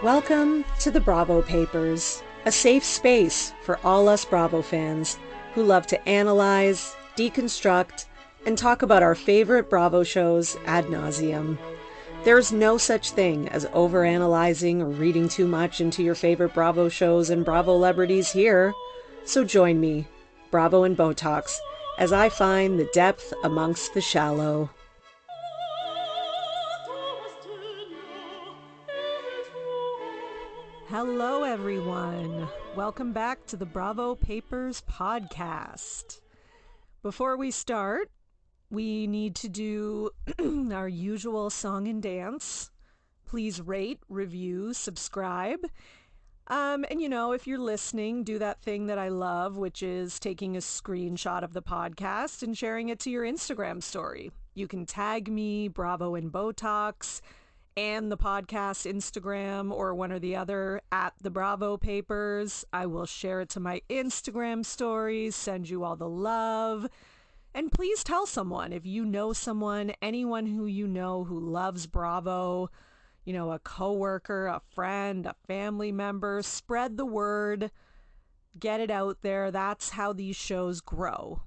Welcome to the Bravo Papers, a safe space for all us Bravo fans who love to analyze, deconstruct, and talk about our favorite Bravo shows ad nauseum. There's no such thing as overanalyzing or reading too much into your favorite Bravo shows and Bravo celebrities here. So join me, Bravo and Botox, as I find the depth amongst the shallow. Hello, everyone. Welcome back to the Bravo Papers podcast. Before we start, we need to do our usual song and dance. Please rate, review, subscribe. And if you're listening, do that thing that I love, which is taking a screenshot of the podcast and sharing it to your Instagram story. You can tag me, Bravo and Botox, and the podcast Instagram, or one or the other, at the Bravo Papers. I will share it to my Instagram stories, send you all the love. And please tell someone, if you know someone, anyone who you know who loves Bravo, a coworker, a friend, a family member, spread the word, get it out there. That's how these shows grow,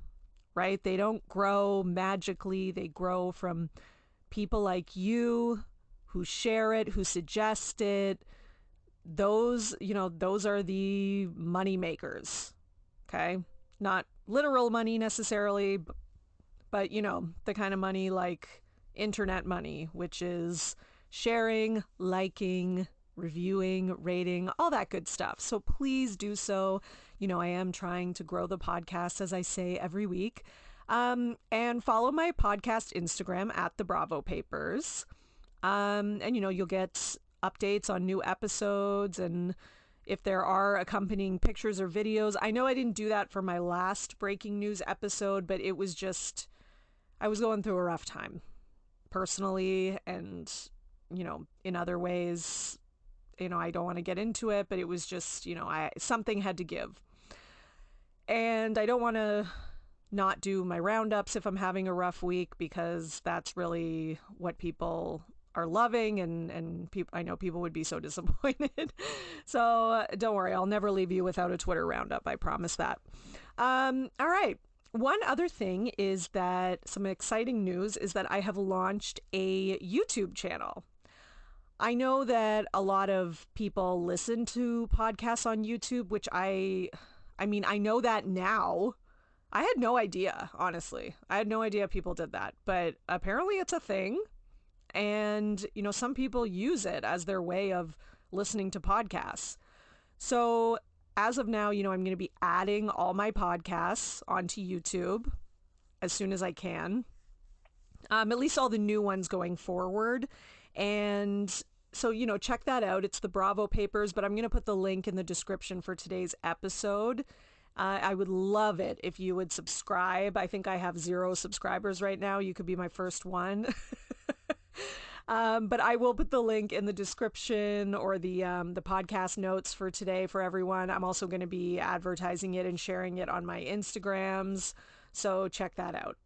right? They don't grow magically. They grow from people like you who share it, who suggest it. Those are the money makers, okay? Not literal money necessarily, but the kind of money like internet money, which is sharing, liking, reviewing, rating, all that good stuff. So please do so. I am trying to grow the podcast, as I say every week. And follow my podcast Instagram at the Bravo Papers. And you'll get updates on new episodes, and if there are accompanying pictures or videos. I know I didn't do that for my last breaking news episode, but it was just, I was going through a rough time personally, and in other ways, I don't want to get into it, but it was just, something had to give. And I don't want to not do my roundups if I'm having a rough week, because that's really what people are loving, and I know people would be so disappointed. So don't worry, I'll never leave you without a Twitter roundup. I promise that. All right. One other thing is that some exciting news is that I have launched a YouTube channel. I know that a lot of people listen to podcasts on YouTube, which I know that now. I had no idea, honestly. I had no idea people did that, but apparently it's a thing. And, some people use it as their way of listening to podcasts. So as of now, I'm going to be adding all my podcasts onto YouTube as soon as I can. At least all the new ones going forward. And so, check that out. It's the Bravo Papers, but I'm going to put the link in the description for today's episode. I would love it if you would subscribe. I think I have 0 subscribers right now. You could be my first one. But I will put the link in the description, or the podcast notes for today for everyone. I'm also going to be advertising it and sharing it on my Instagrams. So check that out.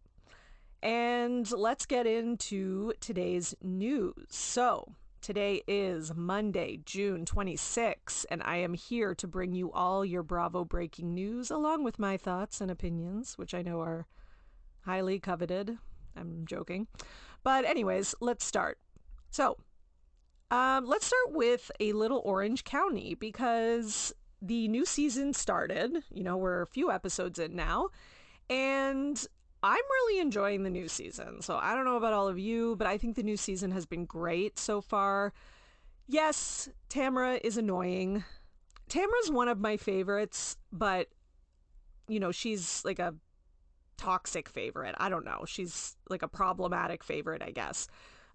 And let's get into today's news. So today is Monday, June 26th, and I am here to bring you all your Bravo breaking news, along with my thoughts and opinions, which I know are highly coveted. I'm joking. But anyways, let's start. So let's start with a little Orange County, because the new season started. We're a few episodes in now, and I'm really enjoying the new season. So I don't know about all of you, but I think the new season has been great so far. Yes, Tamra is annoying. Tamra's one of my favorites, but, she's like a toxic favorite. I don't know. She's like a problematic favorite, I guess.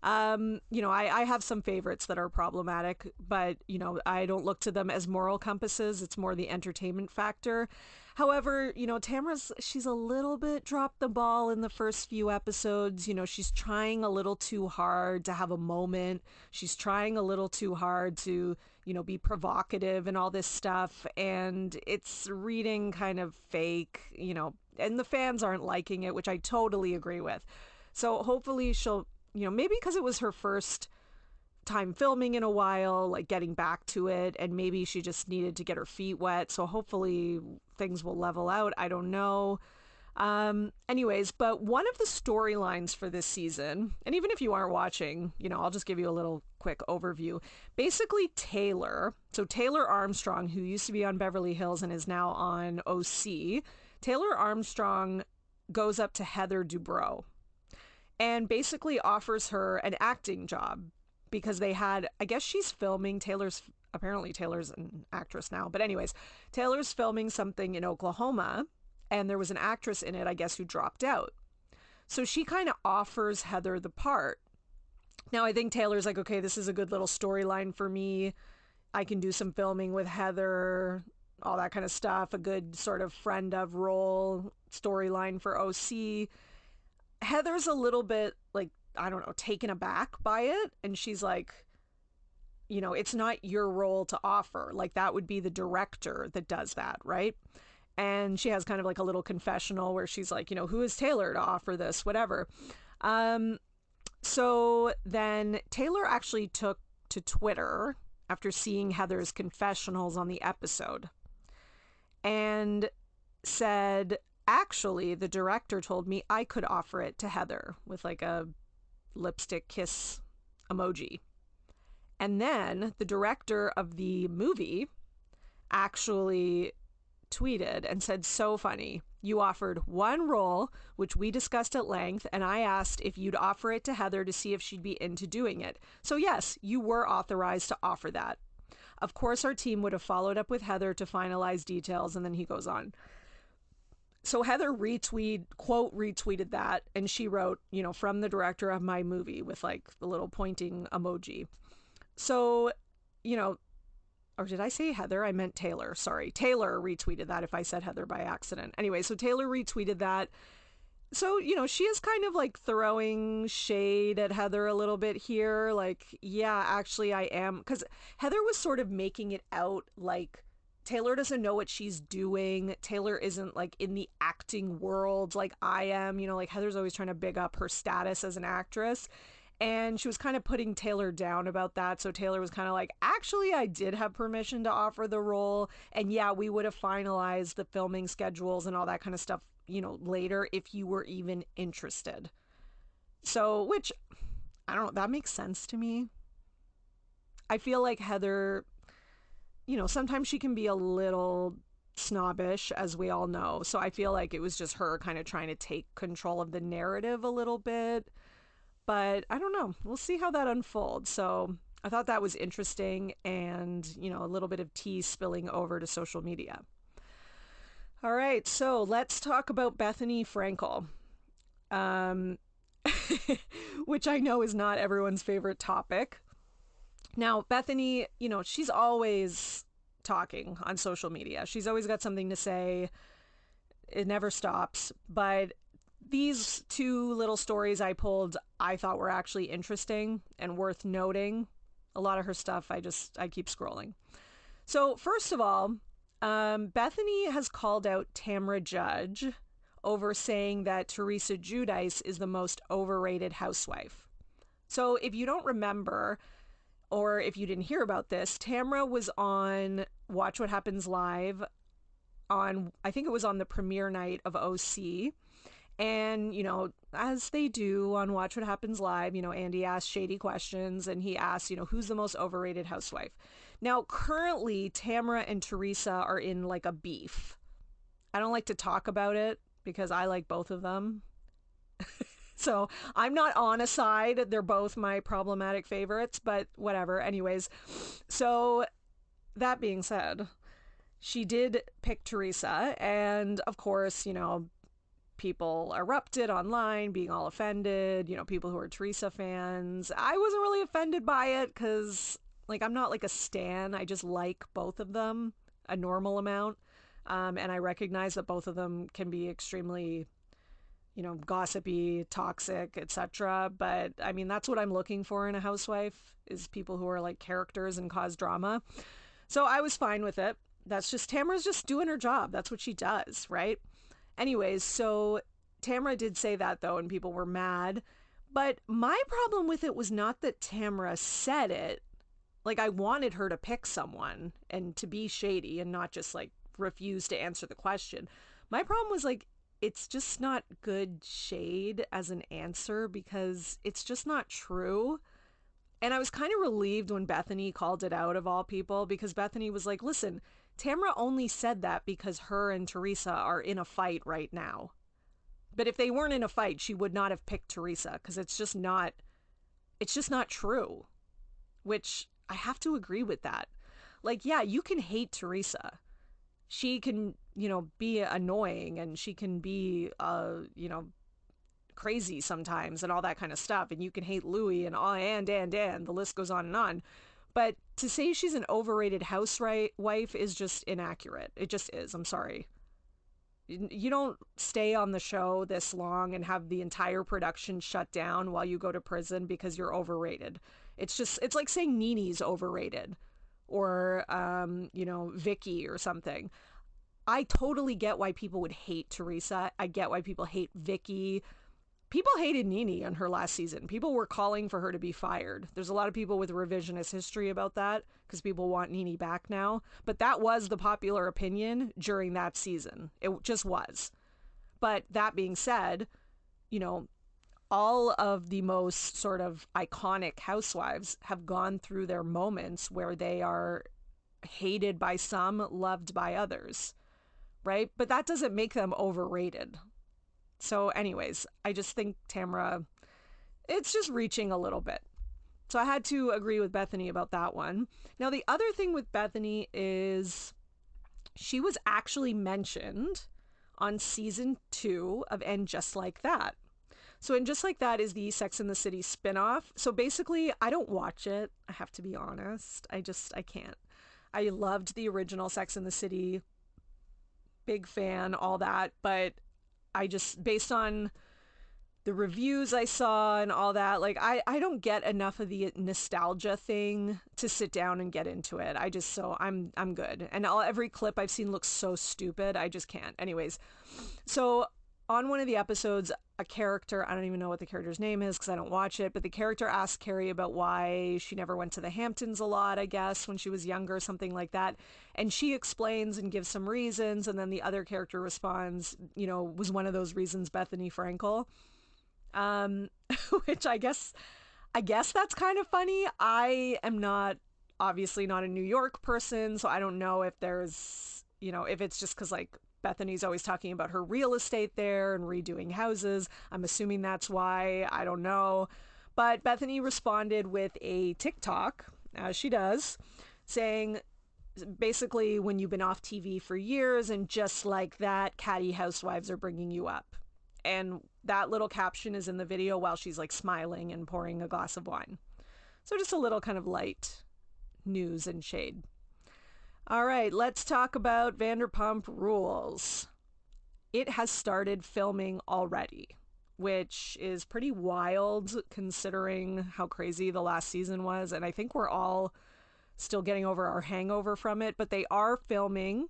I have some favorites that are problematic, but, I don't look to them as moral compasses. It's more the entertainment factor. However, she's a little bit dropped the ball in the first few episodes. She's trying a little too hard to have a moment. She's trying a little too hard to, be provocative and all this stuff. And it's reading kind of fake, and the fans aren't liking it, which I totally agree with. So hopefully she'll, maybe because it was her first time filming in a while, like getting back to it, and maybe she just needed to get her feet wet. So hopefully things will level out. I don't know. Anyways, but one of the storylines for this season, and even if you aren't watching, I'll just give you a little quick overview. Basically, Taylor Armstrong, who used to be on Beverly Hills and is now on OC, Taylor Armstrong goes up to Heather Dubrow and basically offers her an acting job because I guess she's filming, apparently Taylor's an actress now, but anyways, Taylor's filming something in Oklahoma, and there was an actress in it, I guess, who dropped out. So she kind of offers Heather the part. Now, I think Taylor's like, okay, this is a good little storyline for me. I can do some filming with Heather, all that kind of stuff, a good sort of friend of role storyline for OC. Heather's a little bit, like, I don't know, taken aback by it. And she's like, it's not your role to offer. Like, that would be the director that does that, right? And she has kind of like a little confessional where she's like, who is Taylor to offer this, whatever. So then Taylor actually took to Twitter after seeing Heather's confessionals on the episode and said, actually, the director told me I could offer it to Heather with like a lipstick kiss emoji. And then the director of the movie actually tweeted and said, so funny. You offered one role, which we discussed at length, and I asked if you'd offer it to Heather to see if she'd be into doing it. So yes, you were authorized to offer that. Of course, our team would have followed up with Heather to finalize details, and then he goes on. So Heather retweeted that, and she wrote, from the director of my movie with like the little pointing emoji. So, or did I say Heather? I meant Taylor. Sorry. Taylor retweeted that if I said Heather by accident. Anyway, so Taylor retweeted that. So, she is kind of like throwing shade at Heather a little bit here. Like, yeah, actually I am. Because Heather was sort of making it out like Taylor doesn't know what she's doing. Taylor isn't like in the acting world like I am. Like Heather's always trying to big up her status as an actress. And she was kind of putting Taylor down about that. So Taylor was kind of like, actually, I did have permission to offer the role. And yeah, we would have finalized the filming schedules and all that kind of stuff, later if you were even interested. So, which, I don't know, that makes sense to me. I feel like Heather, sometimes she can be a little snobbish, as we all know. So I feel like it was just her kind of trying to take control of the narrative a little bit. But I don't know. We'll see how that unfolds. So I thought that was interesting and, a little bit of tea spilling over to social media. All right. So let's talk about Bethenny Frankel, which I know is not everyone's favorite topic. Now, Bethenny, she's always talking on social media. She's always got something to say. It never stops. But these two little stories I pulled, I thought were actually interesting and worth noting. A lot of her stuff, I keep scrolling. So first of all, Bethenny has called out Tamra Judge over saying that Teresa Giudice is the most overrated housewife. So if you don't remember, or if you didn't hear about this, Tamra was on Watch What Happens Live on, I think it was on the premiere night of OC. And, as they do on Watch What Happens Live, Andy asks shady questions and he asks, who's the most overrated housewife? Now, currently, Tamra and Teresa are in like a beef. I don't like to talk about it because I like both of them. So I'm not on a side. They're both my problematic favorites, but whatever. Anyways, so that being said, she did pick Teresa. And of course, people erupted online, being all offended, people who are Teresa fans. I wasn't really offended by it because, I'm not like a stan. I just like both of them a normal amount. And I recognize that both of them can be extremely, gossipy, toxic, etc. But, that's what I'm looking for in a housewife, is people who are like characters and cause drama. So I was fine with it. That's just, Tamra's just doing her job. That's what she does, right? Anyways, so Tamra did say that, though, and people were mad. But my problem with it was not that Tamra said it. Like, I wanted her to pick someone and to be shady and not just, like, refuse to answer the question. My problem was, like, it's just not good shade as an answer because it's just not true. And I was kind of relieved when Bethenny called it out, of all people, because Bethenny was like, listen, Tamra only said that because her and Teresa are in a fight right now. But if they weren't in a fight, she would not have picked Teresa because it's just not true, which I have to agree with that. Like, yeah, you can hate Teresa. She can, be annoying, and she can be, crazy sometimes and all that kind of stuff. And you can hate Louis and the list goes on and on. But to say she's an overrated housewife is just inaccurate. It just is. I'm sorry. You don't stay on the show this long and have the entire production shut down while you go to prison because you're overrated. It's like saying Nene's overrated or, Vicky or something. I totally get why people would hate Teresa. I get why people hate Vicky. People hated Nene on her last season. People were calling for her to be fired. There's a lot of people with revisionist history about that because people want Nene back now. But that was the popular opinion during that season. It just was. But that being said, all of the most sort of iconic housewives have gone through their moments where they are hated by some, loved by others, right? But that doesn't make them overrated. So anyways, I just think Tamra, it's just reaching a little bit. So I had to agree with Bethenny about that one. Now, the other thing with Bethenny is she was actually mentioned on season 2 of And Just Like That. So And Just Like That is the Sex and the City spinoff. So basically, I don't watch it. I have to be honest. I can't. I loved the original Sex and the City. Big fan, all that. But I just, based on the reviews I saw and all that, like, I don't get enough of the nostalgia thing to sit down and get into it. I'm good. And every clip I've seen looks so stupid. I just can't. Anyways, so on one of the episodes, a character, I don't even know what the character's name is because I don't watch it, but the character asked Carrie about why she never went to the Hamptons a lot, I guess, when she was younger, something like that. And she explains and gives some reasons, and then the other character responds, was one of those reasons Bethenny Frankel. Which I guess that's kind of funny. I am obviously not a New York person, so I don't know if there's, if it's just because, like, Bethenny's always talking about her real estate there and redoing houses. I'm assuming that's why. I don't know. But Bethenny responded with a TikTok, as she does, saying, basically, when you've been off TV for years and just like that, catty housewives are bringing you up. And that little caption is in the video while she's, like, smiling and pouring a glass of wine. So just a little kind of light news and shade. All right, let's talk about Vanderpump Rules. It has started filming already, which is pretty wild considering how crazy the last season was. And I think we're all still getting over our hangover from it, but they are filming.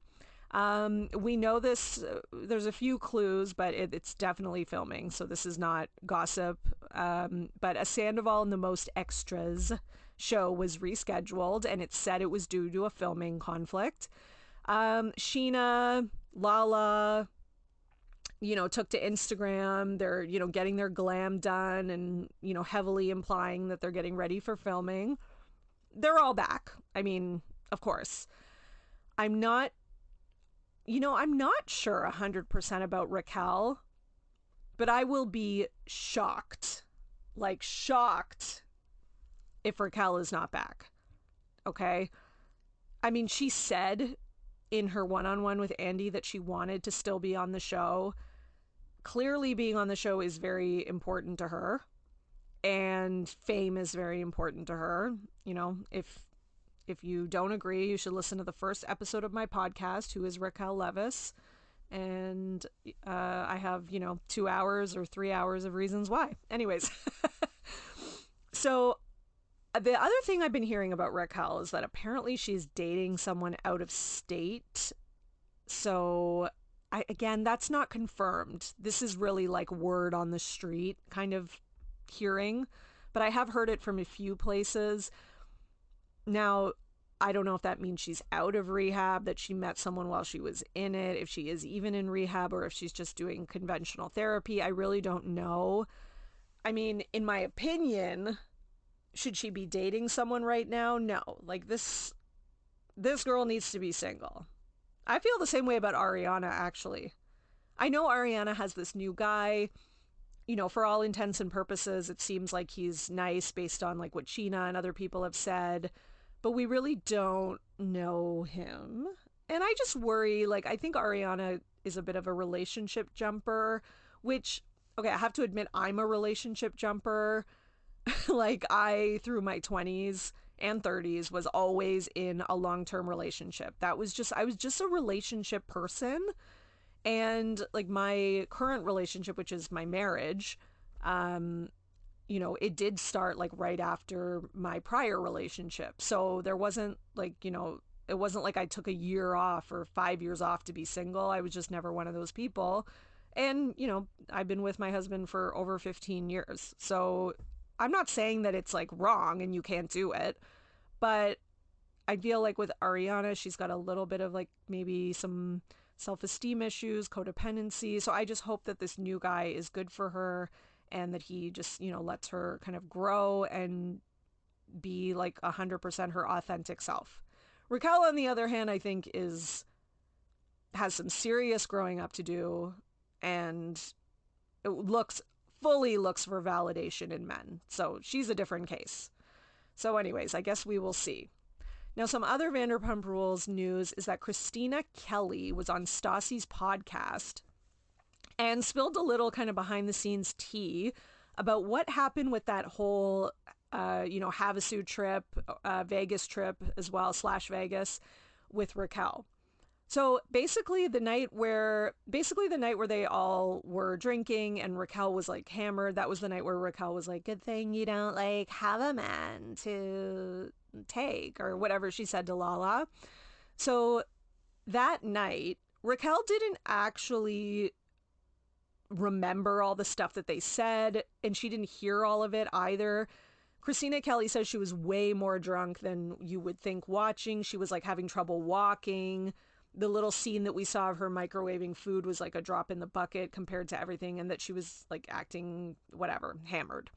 We know this, there's a few clues, but it's definitely filming. So this is not gossip. But a Sandoval and the Most Extras show was rescheduled, and it said it was due to a filming conflict. Sheena, Lala, took to Instagram. They're, getting their glam done and, heavily implying that they're getting ready for filming. They're all back. I mean, of course. I'm not sure 100% about Raquel, but I will be shocked if Raquel is not back. Okay? I mean, she said in her one-on-one with Andy that she wanted to still be on the show. Clearly being on the show is very important to her, and fame is very important to her. If you don't agree, you should listen to the first episode of my podcast, Who is Raquel Leviss? And I have, 2 hours or 3 hours of reasons why. Anyways. So the other thing I've been hearing about Raquel is that apparently she's dating someone out of state. So again, that's not confirmed. This is really like word on the street kind of hearing, but I have heard it from a few places. Now, I don't know if that means she's out of rehab, that she met someone while she was in it, if she is even in rehab, or if she's just doing conventional therapy. I really don't know. I mean, in my opinion, should she be dating someone right now? No. Like, this girl needs to be single. I feel the same way about Ariana, actually. I know Ariana has this new guy. You know, for all intents and purposes, it seems like he's nice based on like what Sheena and other people have said, but we really don't know him. And I just worry, like, I think Ariana is a bit of a relationship jumper, which, okay, I have to admit, I'm a relationship jumper. Like, through my 20s and 30s, was always in a long-term relationship. I was just a relationship person. And like my current relationship, which is my marriage, you know, it did start like right after my prior relationship. So there wasn't like, you know, it wasn't like I took a year off or 5 years off to be single. I was just never one of those people. And, you know, I've been with my husband for over 15 years. So I'm not saying that it's like wrong and you can't do it, but I feel like with Ariana, she's got a little bit of like maybe some self-esteem issues, codependency. So I just hope that this new guy is good for her and that he just, you know, lets her kind of grow and be like 100% her authentic self. Raquel, on the other hand, I think has some serious growing up to do, and it fully looks for validation in men. So she's a different case. So anyways, I guess we will see. Now, some other Vanderpump Rules news is that Kristina Kelly was on Stassi's podcast and spilled a little kind of behind the scenes tea about what happened with that whole, Havasu trip, Vegas trip as well, / Vegas with Raquel. So basically the night where they all were drinking and Raquel was like hammered, that was the night where Raquel was like, good thing you don't like have a man to take, or whatever she said to Lala. So that night, Raquel didn't actually remember all the stuff that they said, and she didn't hear all of it either. Kristina Kelly says she was way more drunk than you would think watching. She was like having trouble walking. The little scene that we saw of her microwaving food was like a drop in the bucket compared to everything, and that she was like acting whatever, hammered.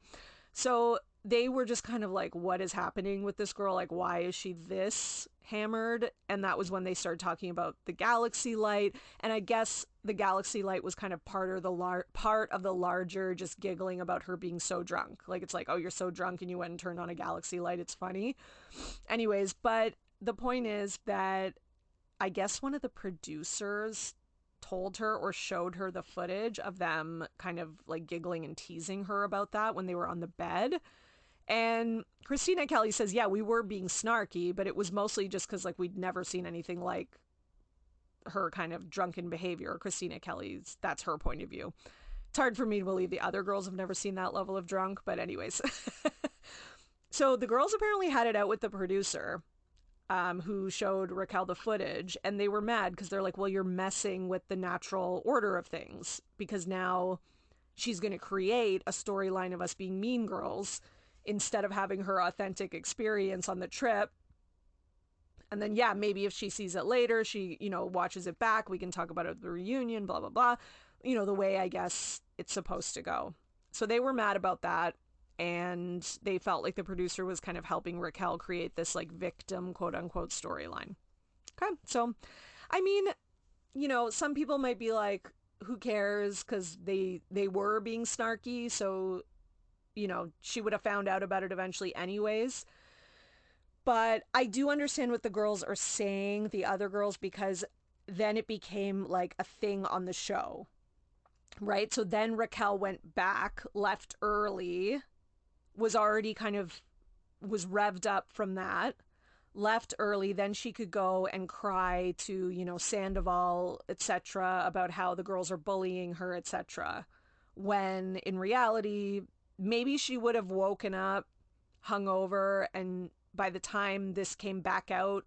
So they were just kind of like, what is happening with this girl? Like, why is she this hammered? And that was when they started talking about the galaxy light. And I guess the galaxy light was kind of part of the larger just giggling about her being so drunk. Like, it's like, oh, you're so drunk and you went and turned on a galaxy light. It's funny. Anyways, but the point is that I guess one of the producers told her or showed her the footage of them kind of like giggling and teasing her about that when they were on the bed. And Kristina Kelly says, yeah, we were being snarky, but it was mostly just because like we'd never seen anything like her kind of drunken behavior. Kristina Kelly's, that's her point of view. It's hard for me to believe the other girls have never seen that level of drunk, but anyways. So the girls apparently had it out with the producer, who showed Raquel the footage, and they were mad because they're like, well, you're messing with the natural order of things, because now she's going to create a storyline of us being mean girls instead of having her authentic experience on the trip. And then, yeah, maybe if she sees it later, she, you know, watches it back, we can talk about it at the reunion, blah, blah, blah. You know, the way I guess it's supposed to go. So they were mad about that. And they felt like the producer was kind of helping Raquel create this like victim, quote unquote, storyline. Okay. So, I mean, you know, some people might be like, who cares? Because they were being snarky. So, you know, she would have found out about it eventually anyways. But I do understand what the girls are saying, the other girls, because then it became like a thing on the show, right? So then Raquel went back, left early, was already was revved up from that, left early, then she could go and cry to, you know, Sandoval, etc., about how the girls are bullying her, etc. When in reality, maybe she would have woken up hungover, and by the time this came back out,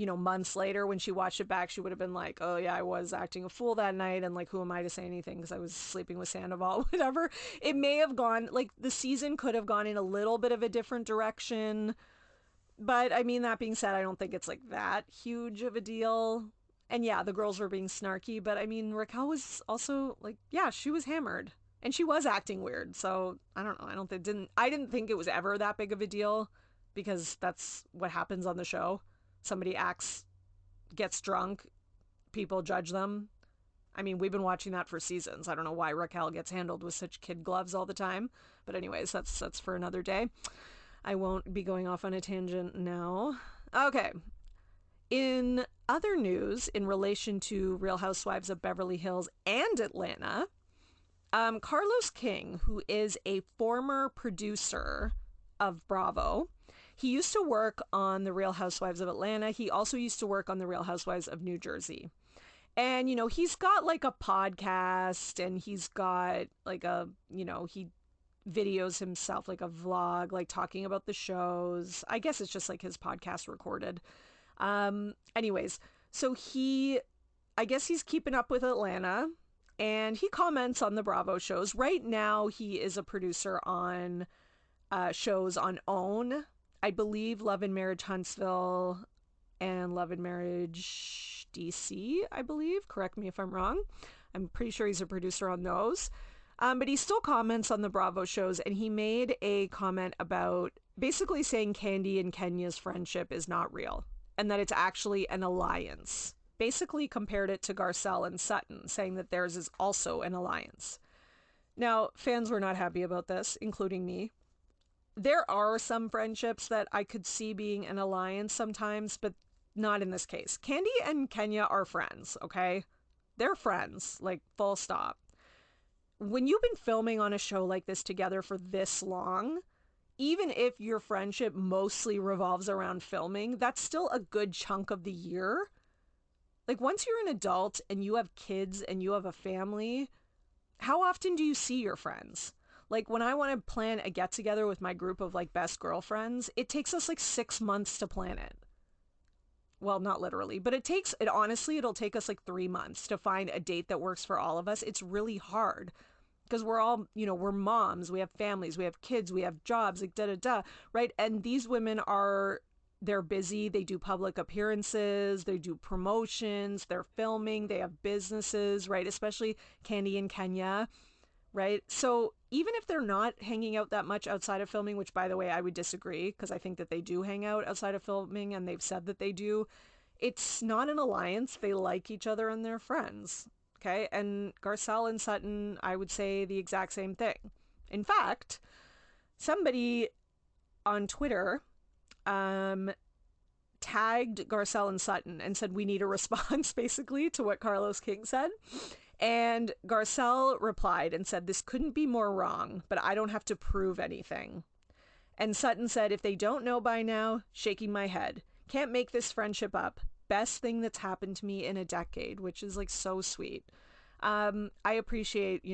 months later when she watched it back, she would have been like, oh yeah, I was acting a fool that night, and like, who am I to say anything because I was sleeping with Sandoval, whatever. It may have gone, like, the season could have gone in a little bit of a different direction. But I mean, that being said, I don't think it's like that huge of a deal. And yeah, the girls were being snarky, but I mean, Raquel was also like, yeah, she was hammered and she was acting weird. So I don't know. I didn't think it was ever that big of a deal because that's what happens on the show. Somebody gets drunk, people judge them. I mean, we've been watching that for seasons. I don't know why Raquel gets handled with such kid gloves all the time. But anyways, that's for another day. I won't be going off on a tangent now. Okay. In other news, in relation to Real Housewives of Beverly Hills and Atlanta, Carlos King, who is a former producer of Bravo, he used to work on the Real Housewives of Atlanta. He also used to work on the Real Housewives of New Jersey. And, he's got like a podcast and he's got like he videos himself, like a vlog, like talking about the shows. I guess it's just like his podcast recorded. Anyways, so I guess he's keeping up with Atlanta and he comments on the Bravo shows. Right now, he is a producer on shows on OWN. I believe Love and Marriage Huntsville and Love and Marriage DC, I believe. Correct me if I'm wrong. I'm pretty sure he's a producer on those. But he still comments on the Bravo shows, and he made a comment about basically saying Kandi and Kenya's friendship is not real and that it's actually an alliance. Basically compared it to Garcelle and Sutton, saying that theirs is also an alliance. Now, fans were not happy about this, including me. There are some friendships that I could see being an alliance sometimes, but not in this case. Kandi and Kenya are friends, okay? They're friends, like full stop. When you've been filming on a show like this together for this long, even if your friendship mostly revolves around filming, that's still a good chunk of the year. Like, once you're an adult and you have kids and you have a family, how often do you see your friends? Like, when I want to plan a get-together with my group of, like, best girlfriends, it takes us, like, 6 months to plan it. Well, not literally, but it'll take us, like, 3 months to find a date that works for all of us. It's really hard because we're all, we're moms, we have families, we have kids, we have jobs, like, da-da-da, right? And these women they're busy, they do public appearances, they do promotions, they're filming, they have businesses, right? Especially Kandi and Kenya, right? So even if they're not hanging out that much outside of filming, which, by the way, I would disagree because I think that they do hang out outside of filming and they've said that they do, it's not an alliance. They like each other and they're friends, okay? And Garcelle and Sutton, I would say the exact same thing. In fact, somebody on Twitter tagged Garcelle and Sutton and said, we need a response, basically, to what Carlos King said. And Garcelle replied and said, this couldn't be more wrong, but I don't have to prove anything. And Sutton said, if they don't know by now, shaking my head. Can't make this friendship up. Best thing that's happened to me in a decade, which is like so sweet. I appreciate,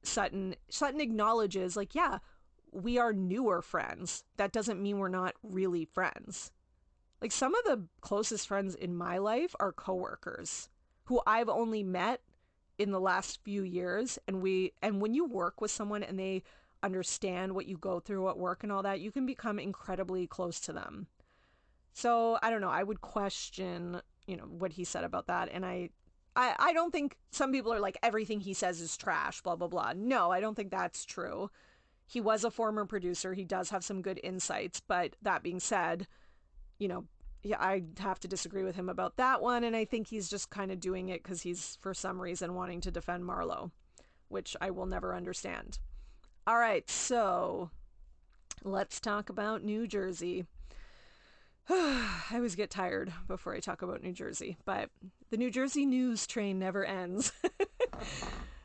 Sutton. Sutton acknowledges, like, yeah, we are newer friends. That doesn't mean we're not really friends. Like, some of the closest friends in my life are coworkers who I've only met in the last few years. And when you work with someone and they understand what you go through at work and all that, you can become incredibly close to them. So I don't know. I would question, what he said about that. And I don't think, some people are like, everything he says is trash, blah, blah, blah. No, I don't think that's true. He was a former producer. He does have some good insights. But that being said, yeah, I have to disagree with him about that one. And I think he's just kind of doing it because he's, for some reason, wanting to defend Marlo, which I will never understand. All right, so let's talk about New Jersey. I always get tired before I talk about New Jersey, but the New Jersey news train never ends.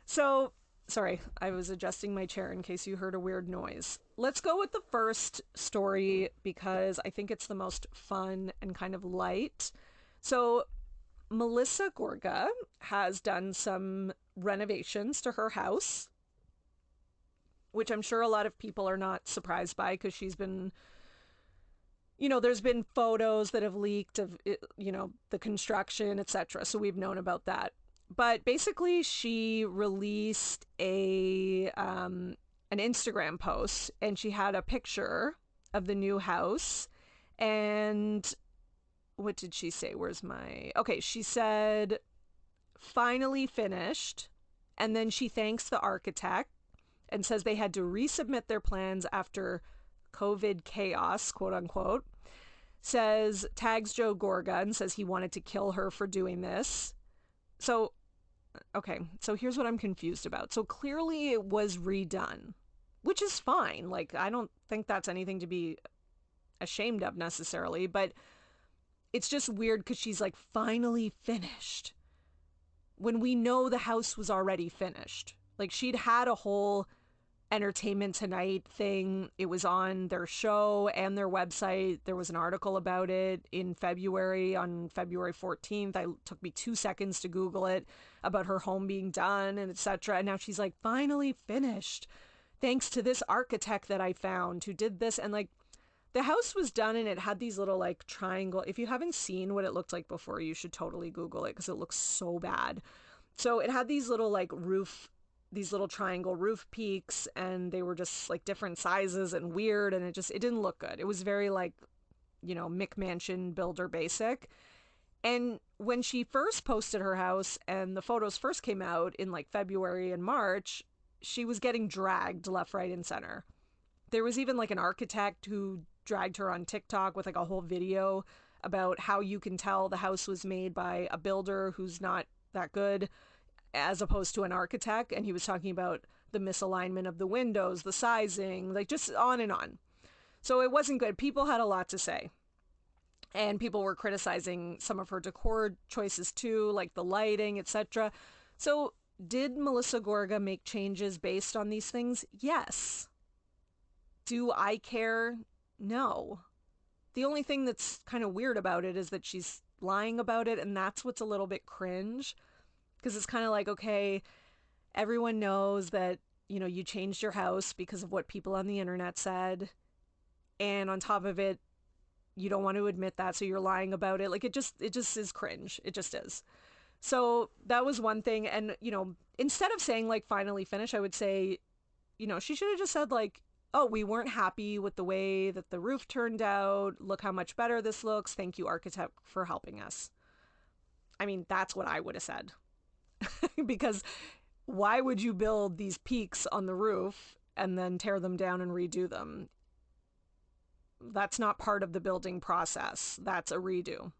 So, sorry, I was adjusting my chair in case you heard a weird noise. Let's go with the first story because I think it's the most fun and kind of light. So, Melissa Gorga has done some renovations to her house, which I'm sure a lot of people are not surprised by because she's been there's been photos that have leaked of, the construction, etc. So we've known about that. But basically, she released an Instagram post, and she had a picture of the new house. And what did she say? Okay, she said, finally finished. And then she thanks the architect and says they had to resubmit their plans after COVID chaos, quote unquote. Tags Joe Gorga and says he wanted to kill her for doing this. So, okay, so here's what I'm confused about. So clearly it was redone, which is fine. Like, I don't think that's anything to be ashamed of necessarily, but it's just weird because she's like, finally finished, when we know the house was already finished. Like, she'd had a whole Entertainment Tonight thing. It was on their show and their website. There was an article about it in February, on February 14th. It took me 2 seconds to Google it, about her home being done and etc. And now she's like, finally finished, thanks to this architect that I found who did this. And like, the house was done and it had these little like triangle. If you haven't seen what it looked like before, you should totally Google it because it looks so bad. So it had these little like these little triangle roof peaks, and they were just like different sizes and weird, and it didn't look good. It was very like, McMansion builder basic. And when she first posted her house and the photos first came out in like February and March, she was getting dragged left, right, and center. There was even like an architect who dragged her on TikTok with like a whole video about how you can tell the house was made by a builder who's not that good as opposed to an architect. And he was talking about the misalignment of the windows, the sizing, like just on and on. So it wasn't good. People had a lot to say. And people were criticizing some of her decor choices too, like the lighting, etc. So did Melissa Gorga make changes based on these things? Yes. Do I care? No. The only thing that's kind of weird about it is that she's lying about it, and that's what's a little bit cringe. Because it's kind of like, okay, everyone knows that, you changed your house because of what people on the internet said. And on top of it, you don't want to admit that, so you're lying about it. Like, it just is cringe. It just is. So that was one thing. And, instead of saying, like, finally finished, I would say, she should have just said, like, oh, we weren't happy with the way that the roof turned out. Look how much better this looks. Thank you, architect, for helping us. I mean, that's what I would have said. Because why would you build these peaks on the roof and then tear them down and redo them? That's not part of the building process. That's a redo.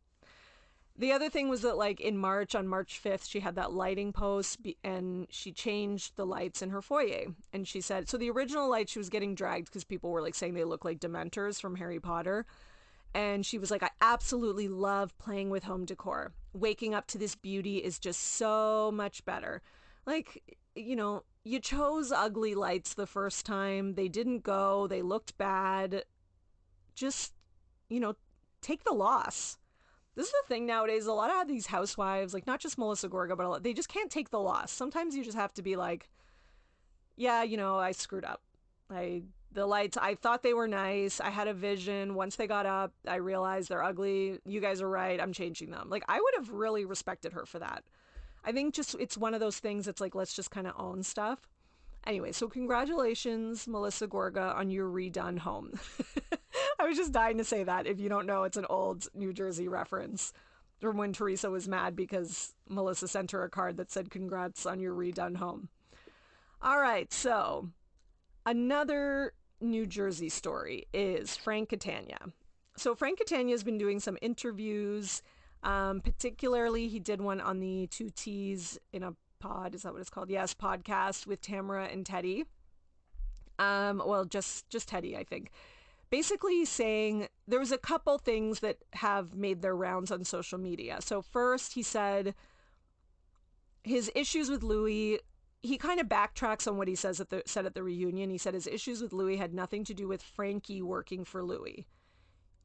The other thing was that, like, in March, on March 5th, she had that lighting post and she changed the lights in her foyer. And she said, so the original lights, she was getting dragged because people were like saying they look like Dementors from Harry Potter. And she was like, I absolutely love playing with home decor. Waking up to this beauty is just so much better. Like, you chose ugly lights the first time. They didn't go. They looked bad. Just, take the loss. This is the thing nowadays. A lot of these housewives, like not just Melissa Gorga, but they just can't take the loss. Sometimes you just have to be like, yeah, I screwed up. The lights, I thought they were nice. I had a vision. Once they got up, I realized they're ugly. You guys are right. I'm changing them. Like, I would have really respected her for that. I think just it's one of those things that's like, let's just kind of own stuff. Anyway, so congratulations, Melissa Gorga, on your redone home. I was just dying to say that. If you don't know, it's an old New Jersey reference from when Teresa was mad because Melissa sent her a card that said, congrats on your redone home. All right, so another New Jersey story is Frank Catania. So Frank Catania has been doing some interviews. Particularly, he did one on the Two T's in a Pod. Is that what it's called? Yes, podcast with Tamra and Teddy. Just Teddy, I think. Basically saying there was a couple things that have made their rounds on social media. So first, he said his issues with Louis. He kind of backtracks on what he said at the reunion. He said his issues with Louis had nothing to do with Frankie working for Louis.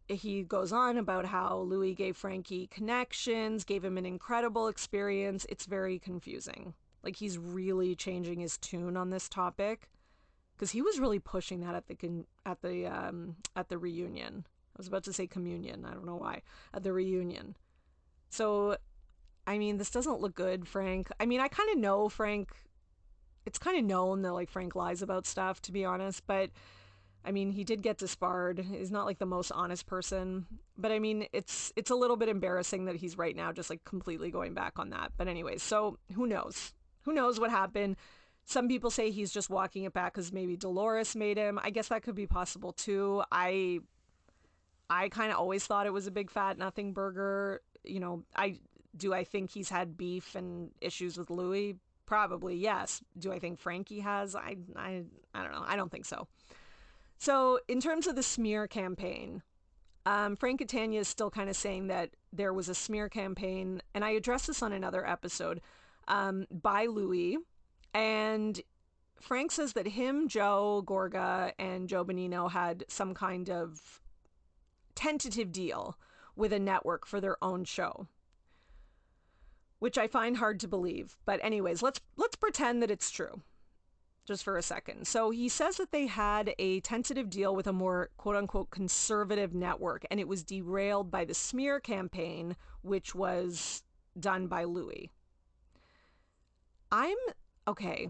He goes on about how Louis gave Frankie connections, gave him an incredible experience. It's very confusing. Like, he's really changing his tune on this topic because he was really pushing that at the reunion. I was about to say communion. I don't know why. At the reunion. So, I mean, this doesn't look good, Frank. I mean, I kind of know Frank. It's kind of known that, like, Frank lies about stuff, to be honest. But, I mean, he did get disbarred. He's not, like, the most honest person. But, I mean, it's a little bit embarrassing that he's right now just, like, completely going back on that. But anyways, so who knows? Who knows what happened? Some people say he's just walking it back because maybe Dolores made him. I guess that could be possible, too. I kind of always thought it was a big fat nothing burger. You know, I think he's had beef and issues with Louis? Probably, yes. Do I think Frankie has? I don't know. I don't think so. So in terms of the smear campaign, Frank Catania is still kind of saying that there was a smear campaign, and I addressed this on another episode, by Louis. And Frank says that him, Joe Gorga, and Joe Bonino had some kind of tentative deal with a network for their own show, which I find hard to believe. But anyways, let's pretend that it's true just for a second. So he says that they had a tentative deal with a more quote unquote conservative network, and it was derailed by the smear campaign, which was done by Louis. Okay.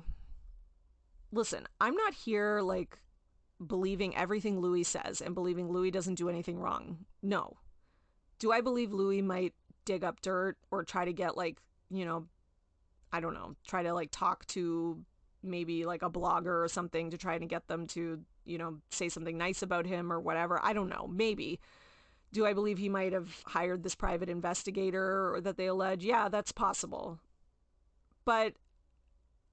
Listen, I'm not here like believing everything Louis says and believing Louis doesn't do anything wrong. No. Do I believe Louis might dig up dirt or try to get, like, you know, I don't know, try to like talk to maybe like a blogger or something to try to get them to, you know, say something nice about him or whatever? I don't know. Maybe. Do I believe he might have hired this private investigator or that they allege? Yeah, that's possible. But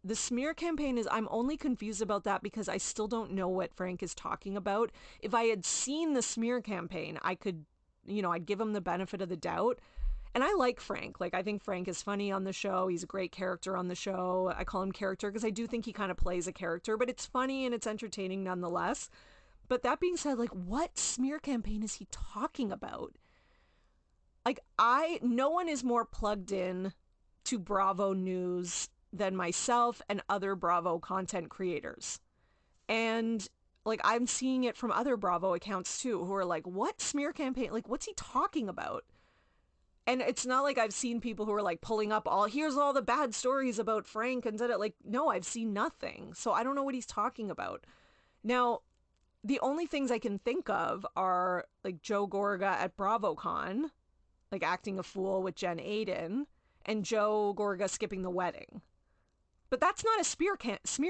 the smear campaign is, I'm only confused about that because I still don't know what Frank is talking about. If I had seen the smear campaign, I could, you know, I'd give him the benefit of the doubt. And I like Frank. Like, I think Frank is funny on the show. He's a great character on the show. I call him character because I do think he kind of plays a character, but it's funny and it's entertaining nonetheless. But that being said, like, what smear campaign is he talking about? Like, no one is more plugged in to Bravo News than myself and other Bravo content creators. And like, I'm seeing it from other Bravo accounts too, who are like, what smear campaign? Like, what's he talking about? And it's not like I've seen people who are like pulling up here's all the bad stories about Frank and did it. Like, no, I've seen nothing. So I don't know what he's talking about. Now, the only things I can think of are like Joe Gorga at BravoCon, like acting a fool with Jen Aiden, and Joe Gorga skipping the wedding. But that's not a smear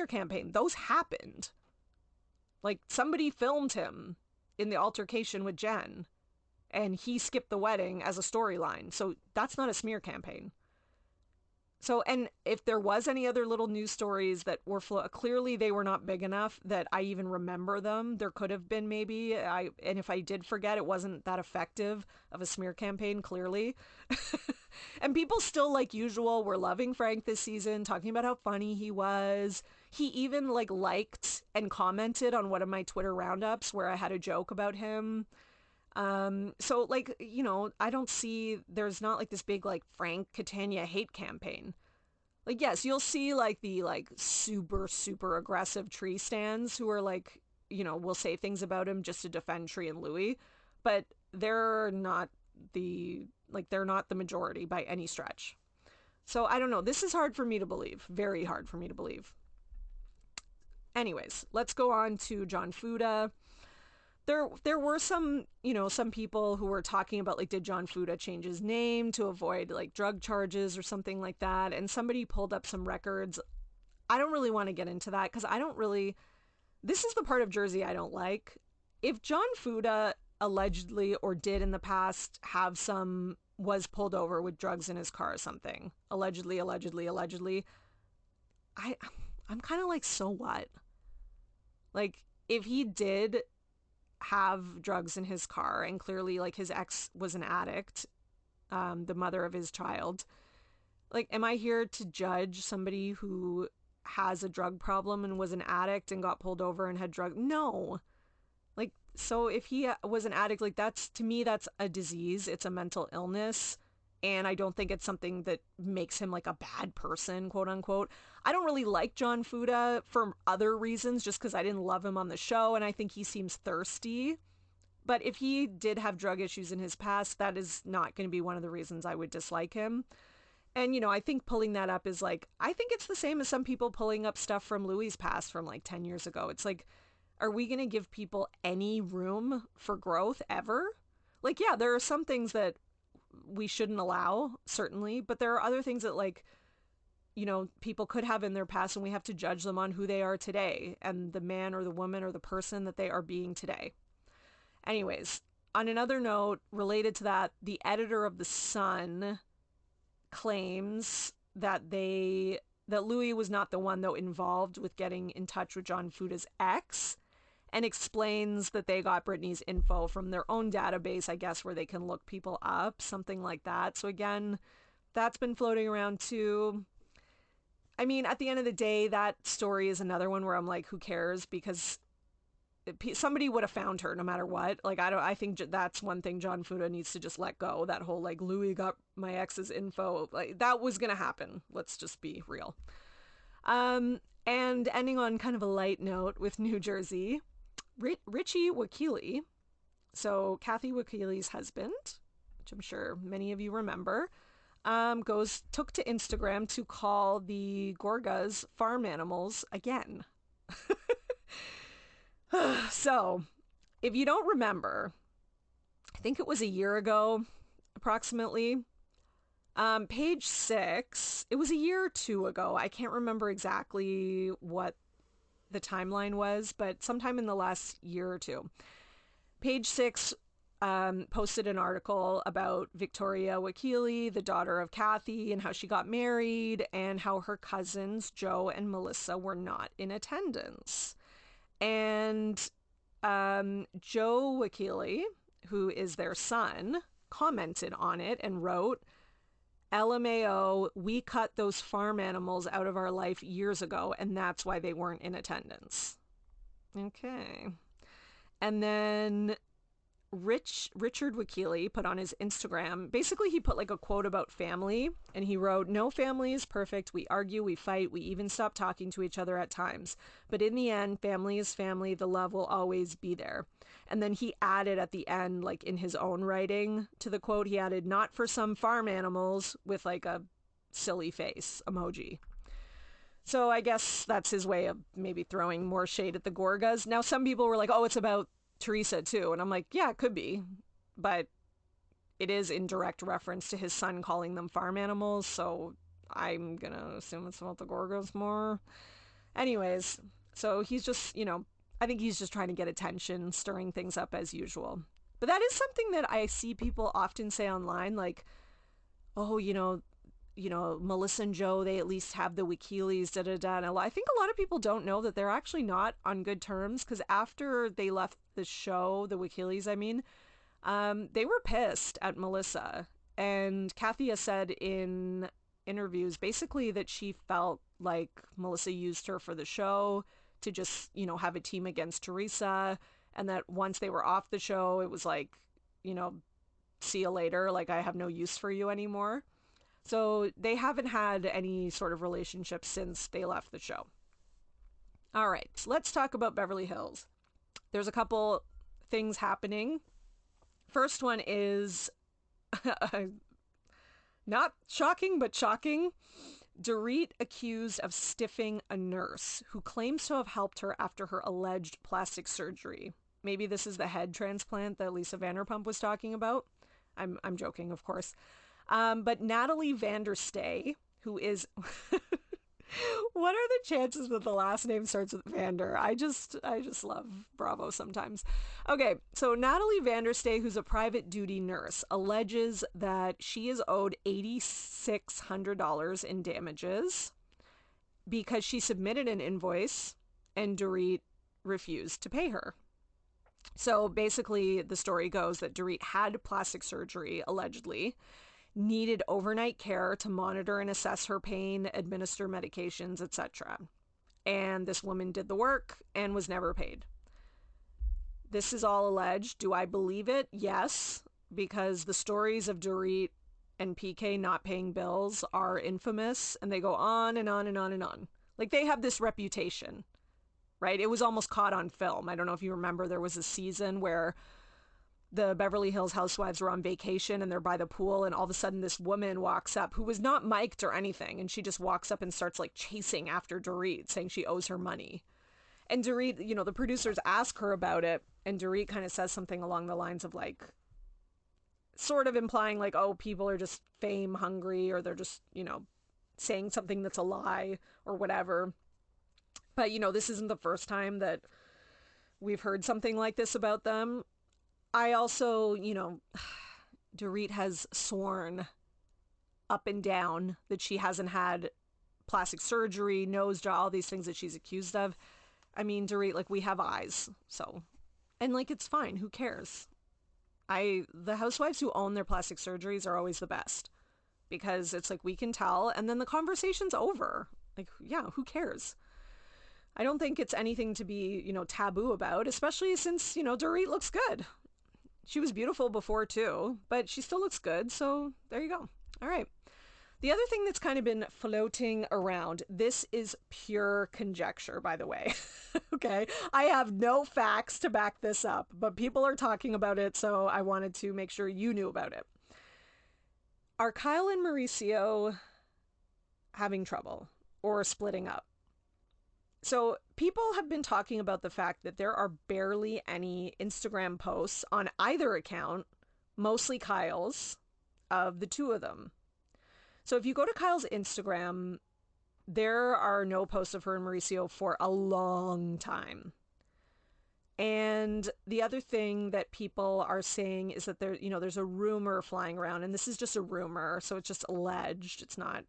campaign. Those happened. Like, somebody filmed him in the altercation with Jen, and he skipped the wedding as a storyline. So that's not a smear campaign. So, and if there was any other little news stories that were clearly they were not big enough that I even remember them. There could have been maybe. And if I did forget, it wasn't that effective of a smear campaign, clearly. And people still, like usual, were loving Frank this season, talking about how funny he was. He even liked and commented on one of my Twitter roundups where I had a joke about him. So like, you know, I don't see, there's not like this big like Frank Catania hate campaign. Like, yes, you'll see like the like super, super aggressive tree stands who are like, you know, will say things about him just to defend Tree and Louis, but they're not the majority by any stretch. So I don't know. This is hard for me to believe. Very hard for me to believe. Anyways, let's go on to John Fuda. There were some people who were talking about, like, did John Fuda change his name to avoid, like, drug charges or something like that? And somebody pulled up some records. I don't really want to get into that because this is the part of Jersey I don't like. If John Fuda allegedly or did in the past was pulled over with drugs in his car or something, allegedly, I'm kind of like, so what? Like, if he did have drugs in his car and clearly like his ex was an addict, the mother of his child, like, am I here to judge somebody who has a drug problem and was an addict and got pulled over and had drugs? No. Like, so if he was an addict, like, to me that's a disease. It's a mental illness. And I don't think it's something that makes him like a bad person, quote unquote. I don't really like John Fuda for other reasons, just because I didn't love him on the show. And I think he seems thirsty. But if he did have drug issues in his past, that is not going to be one of the reasons I would dislike him. And, you know, I think pulling that up is like, I think it's the same as some people pulling up stuff from Louis's past from like 10 years ago. It's like, are we going to give people any room for growth ever? Like, yeah, there are some things that we shouldn't allow, certainly, but there are other things that, like, you know, people could have in their past, and we have to judge them on who they are today and the man or the woman or the person that they are being today. Anyways, on another note related to that, the editor of The Sun claims that Louis was not the one, though, involved with getting in touch with John Fuda's ex, and explains that they got Brittany's info from their own database, I guess, where they can look people up, something like that. So again, that's been floating around too. I mean, at the end of the day, that story is another one where I'm like, who cares? Because somebody would have found her no matter what. Like, I think that's one thing John Fuda needs to just let go. That whole, like, Louis got my ex's info. Like, that was going to happen. Let's just be real. And ending on kind of a light note with New Jersey, Richie Wakile, so Kathy Wakile's husband, which I'm sure many of you remember, took to Instagram to call the Gorgas farm animals again. So, if you don't remember, I think it was a year ago, approximately, page 6, it was a year or two ago. I can't remember exactly what the timeline was, but sometime in the last year or two. Page 6 posted an article about Victoria Wakile, the daughter of Kathy, and how she got married, and how her cousins, Joe and Melissa, were not in attendance. And Joe Wakile, who is their son, commented on it and wrote, LMAO, we cut those farm animals out of our life years ago, and that's why they weren't in attendance. Okay. And then Richard Wakile put on his Instagram, basically he put like a quote about family, and he wrote, no family is perfect. We argue, we fight, we even stop talking to each other at times. But in the end, family is family. The love will always be there. And then he added at the end, like in his own writing to the quote, he added, not for some farm animals, with like a silly face emoji. So I guess that's his way of maybe throwing more shade at the Gorgas. Now, some people were like, oh, it's about Teresa too. And I'm like, yeah, it could be. But it is in direct reference to his son calling them farm animals. So I'm going to assume it's about the Gorgas more. Anyways, so he's just, you know, I think he's just trying to get attention, stirring things up as usual. But that is something that I see people often say online, like, oh, you know, Melissa and Joe, they at least have the Wakiles, da-da-da. And I think a lot of people don't know that they're actually not on good terms, because after they left the show, the Wakiles, I mean, they were pissed at Melissa. And Kathy has said in interviews basically that she felt like Melissa used her for the show to just, you know, have a team against Teresa, and that once they were off the show, it was like, you know, see you later, like I have no use for you anymore. So they haven't had any sort of relationship since they left the show. All right, so let's talk about Beverly Hills. There's a couple things happening. First one is not shocking, but shocking. Dorit accused of stiffing a nurse who claims to have helped her after her alleged plastic surgery. Maybe this is the head transplant that Lisa Vanderpump was talking about. I'm joking, of course. But Natalie Vanderstay, who is... What are the chances that the last name starts with Vander? I just love Bravo sometimes. Okay, so Natalie Vanderstay, who's a private duty nurse, alleges that she is owed $8,600 in damages because she submitted an invoice and Dorit refused to pay her. So basically, the story goes that Dorit had plastic surgery, allegedly, needed overnight care to monitor and assess her pain, administer medications, etc. And this woman did the work and was never paid. This is all alleged. Do I believe it? Yes, because the stories of Dorit and PK not paying bills are infamous, and they go on and on and on and on. Like, they have this reputation, right? It was almost caught on film. I don't know if you remember, there was a season where the Beverly Hills housewives were on vacation and they're by the pool, and all of a sudden this woman walks up who was not mic'd or anything, and she just walks up and starts like chasing after Dorit, saying she owes her money. And Dorit, you know, the producers ask her about it, and Dorit kind of says something along the lines of like, sort of implying like, oh, people are just fame hungry, or they're just, you know, saying something that's a lie or whatever. But, you know, this isn't the first time that we've heard something like this about them. I also, you know, Dorit has sworn up and down that she hasn't had plastic surgery, nose job, all these things that she's accused of. I mean, Dorit, like, we have eyes, so, and like, it's fine. Who cares? The housewives who own their plastic surgeries are always the best, because it's like, we can tell, and then the conversation's over. Like, yeah, who cares? I don't think it's anything to be, you know, taboo about, especially since, you know, Dorit looks good. She was beautiful before too, but she still looks good. So there you go. All right. The other thing that's kind of been floating around, this is pure conjecture, by the way. Okay. I have no facts to back this up, but people are talking about it. So I wanted to make sure you knew about it. Are Kyle and Mauricio having trouble or splitting up? So people have been talking about the fact that there are barely any Instagram posts on either account, mostly Kyle's, of the two of them. So if you go to Kyle's Instagram, there are no posts of her and Mauricio for a long time. And the other thing that people are saying is that there's a rumor flying around, and this is just a rumor, so it's just alleged. It's not,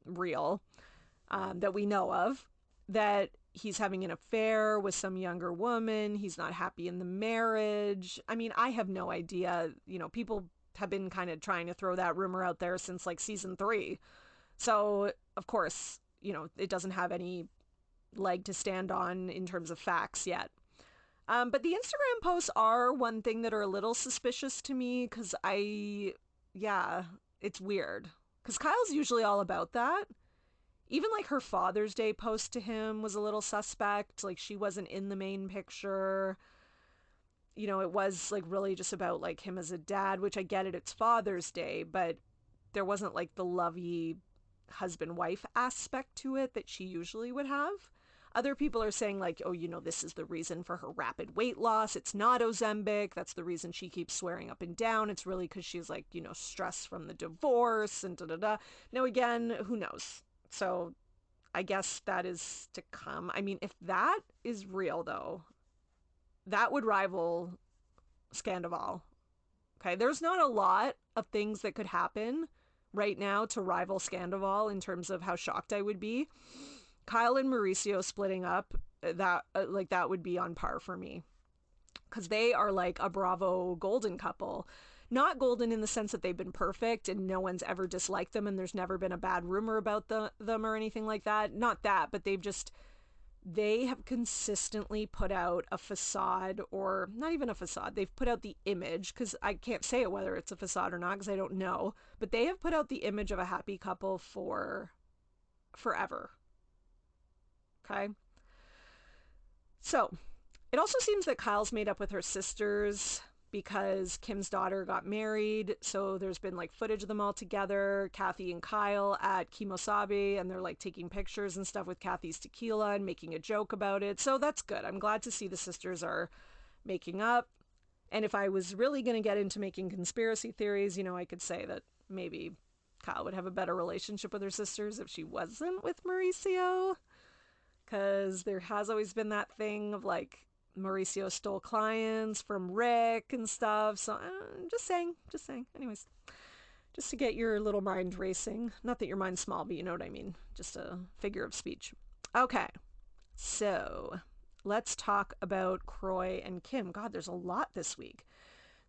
real, that we know of, that he's having an affair with some younger woman. He's not happy in the marriage. I mean, I have no idea. People have been kind of trying to throw that rumor out there since like season 3. So, of course, it doesn't have any leg to stand on in terms of facts yet. But the Instagram posts are one thing that are a little suspicious to me, because it's weird. Because Kyle's usually all about that. Even like her Father's Day post to him was a little suspect. Like, she wasn't in the main picture. It was like really just about like him as a dad, which I get it. It's Father's Day, but there wasn't like the lovey husband-wife aspect to it that she usually would have. Other people are saying like, oh, this is the reason for her rapid weight loss. It's not Ozempic. That's the reason she keeps swearing up and down. It's really because she's like, stressed from the divorce and da-da-da. Now, again, who knows? So I guess that is to come. I mean, if that is real, though, that would rival Scandoval. Okay, there's not a lot of things that could happen right now to rival Scandoval in terms of how shocked I would be. Kyle and Mauricio splitting up, that would be on par for me, because they are like a Bravo golden couple. Not golden in the sense that they've been perfect and no one's ever disliked them and there's never been a bad rumor about them or anything like that. Not that, but they have consistently put out a facade, or not even a facade. They've put out the image, because I can't say whether it's a facade or not because I don't know, but they have put out the image of a happy couple for forever. Okay. So it also seems that Kyle's made up with her sisters because Kim's daughter got married. So there's been like footage of them all together, Kathy and Kyle at Kimosabe, and they're like taking pictures and stuff with Kathy's tequila and making a joke about it. So that's good. I'm glad to see the sisters are making up. And if I was really going to get into making conspiracy theories, I could say that maybe Kyle would have a better relationship with her sisters if she wasn't with Mauricio. Because there has always been that thing of like, Mauricio stole clients from Rick and stuff. So just saying. Anyways, just to get your little mind racing. Not that your mind's small, but you know what I mean. Just a figure of speech. Okay. So let's talk about Kroy and Kim. God, there's a lot this week.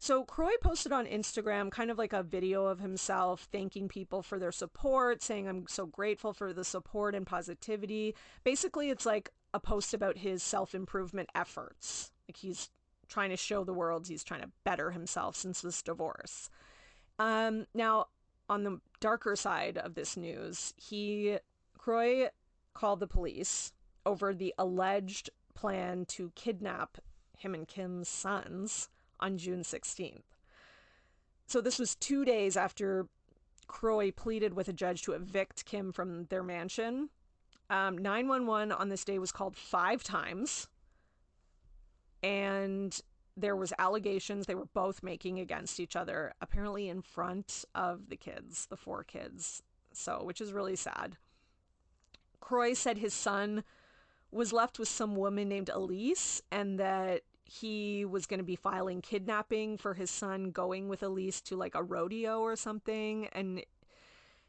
So Kroy posted on Instagram kind of like a video of himself thanking people for their support, saying, I'm so grateful for the support and positivity. Basically, it's like a post about his self-improvement efforts. Like, he's trying to show the world he's trying to better himself since this divorce. Now, on the darker side of this news, Kroy called the police over the alleged plan to kidnap him and Kim's sons on June 16th. So this was 2 days after Kroy pleaded with a judge to evict Kim from their mansion. 911 on this day was called 5 times. And there was allegations they were both making against each other, apparently in front of the kids, the 4 kids. So, which is really sad. Kroy said his son was left with some woman named Elise, and that he was going to be filing kidnapping for his son, going with Elise to like a rodeo or something. And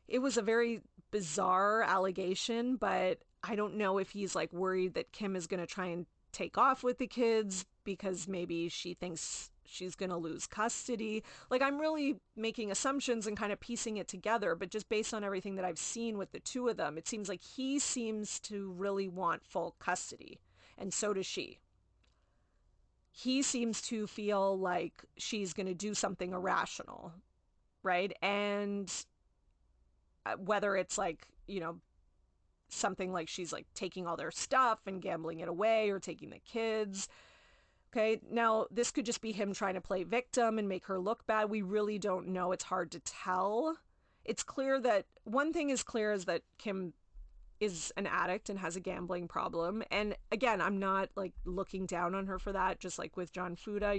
it was a very bizarre allegation, but I don't know if he's like worried that Kim is going to try and take off with the kids because maybe she thinks she's going to lose custody. Like, I'm really making assumptions and kind of piecing it together, but just based on everything that I've seen with the 2 of them, it seems like he seems to really want full custody, and so does she. He seems to feel like she's going to do something irrational, right? And whether it's like, something like she's like taking all their stuff and gambling it away, or taking the kids. Okay, now this could just be him trying to play victim and make her look bad. We really don't know. It's hard to tell. It's clear that one thing is clear is that Kim is an addict and has a gambling problem. And again, I'm not like looking down on her for that, just like with John Fuda,